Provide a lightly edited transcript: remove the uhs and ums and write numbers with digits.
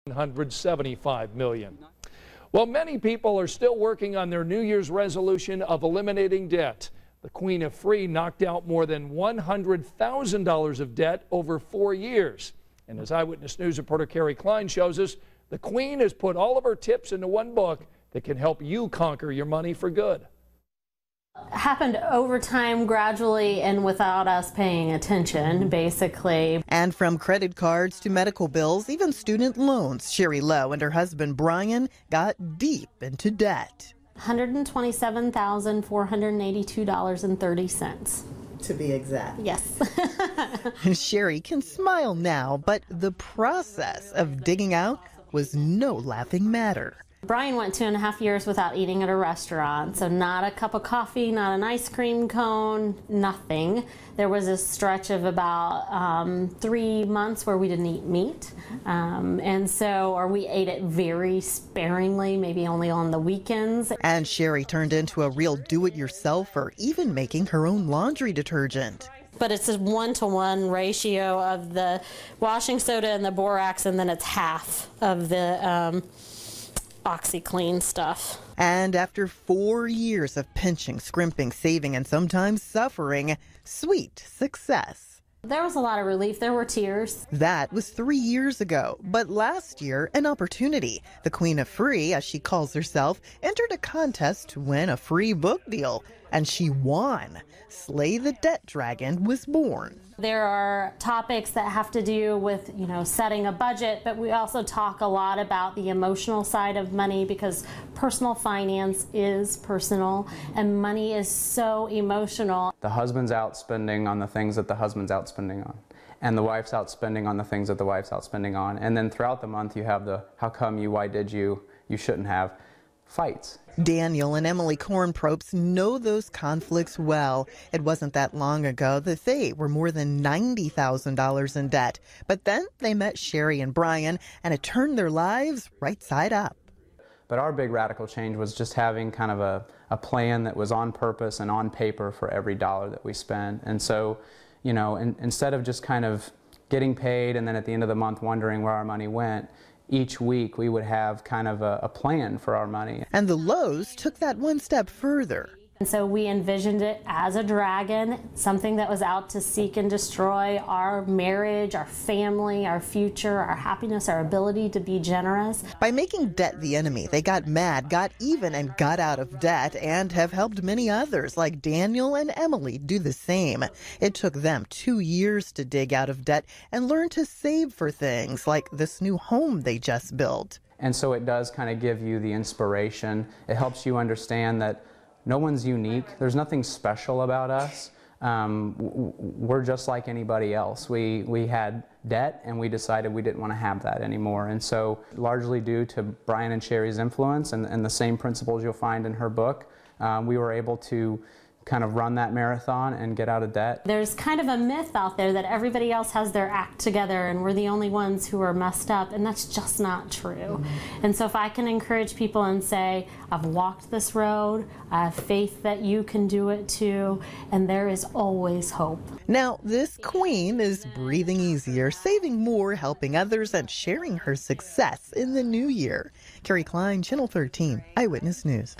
$175 million. Well, many people are still working on their New Year's resolution of eliminating debt. The Queen of Free knocked out more than $100,000 of debt over 4 years. And as Eyewitness News reporter Carrie Klein shows us, the Queen has put all of her tips into one book that can help you conquer your money for good. Happened over time, gradually, and without us paying attention, basically. And from credit cards to medical bills, even student loans, Sherry Lowe and her husband Brian got deep into debt. $127,482.30. To be exact. Yes. Sherry can smile now, but the process of digging out was no laughing matter. Brian went 2.5 years without eating at a restaurant, so not a cup of coffee, not an ice cream cone, nothing. There was a stretch of about 3 months where we didn't eat meat, or we ate it very sparingly, maybe only on the weekends. And Sherry turned into a real do-it-yourselfer, even making her own laundry detergent. But it's a 1-to-1 ratio of the washing soda and the borax, and then it's half of the OxyClean stuff. And after 4 years of pinching, scrimping, saving, and sometimes suffering, sweet success. There was a lot of relief. There were tears. That was 3 years ago. But last year, an opportunity. The Queen of Free, as she calls herself, entered a contest to win a free book deal. And she won. Slay the Debt Dragon was born. There are topics that have to do with, setting a budget, but we also talk a lot about the emotional side of money, because personal finance is personal and money is so emotional. The husband's out spending on the things that the husband's out spending on, and the wife's out spending on the things that the wife's out spending on. And then throughout the month you have the how come you, why did you shouldn't have fights. Daniel and Emily Kornpropes know those conflicts well. It wasn't that long ago that they were more than $90,000 in debt. But then they met Sherry and Brian, and it turned their lives right side up. But our big radical change was just having kind of a plan that was on purpose and on paper for every dollar that we spent. And so, instead of just kind of getting paid and then at the end of the month wondering where our money went, each week we would have kind of a plan for our money. And the Lows took that one step further. And so we envisioned it as a dragon, something that was out to seek and destroy our marriage, our family, our future, our happiness, our ability to be generous. By making debt the enemy, they got mad, got even, and got out of debt, and have helped many others like Daniel and Emily do the same. It took them 2 years to dig out of debt and learn to save for things like this new home they just built. And so it does kind of give you the inspiration. It helps you understand that no one's unique. There's nothing special about us. We're just like anybody else. We had debt and we decided we didn't want to have that anymore. And so largely due to Brian and Sherry's influence and the same principles you'll find in her book, we were able to kind of run that marathon and get out of debt. There's kind of a myth out there that everybody else has their act together and we're the only ones who are messed up, and that's just not true. And so if I can encourage people and say, I've walked this road, I have faith that you can do it too, and there is always hope. Now, this queen is breathing easier, saving more, helping others, and sharing her success in the new year. Carrie Klein, Channel 13, Eyewitness News.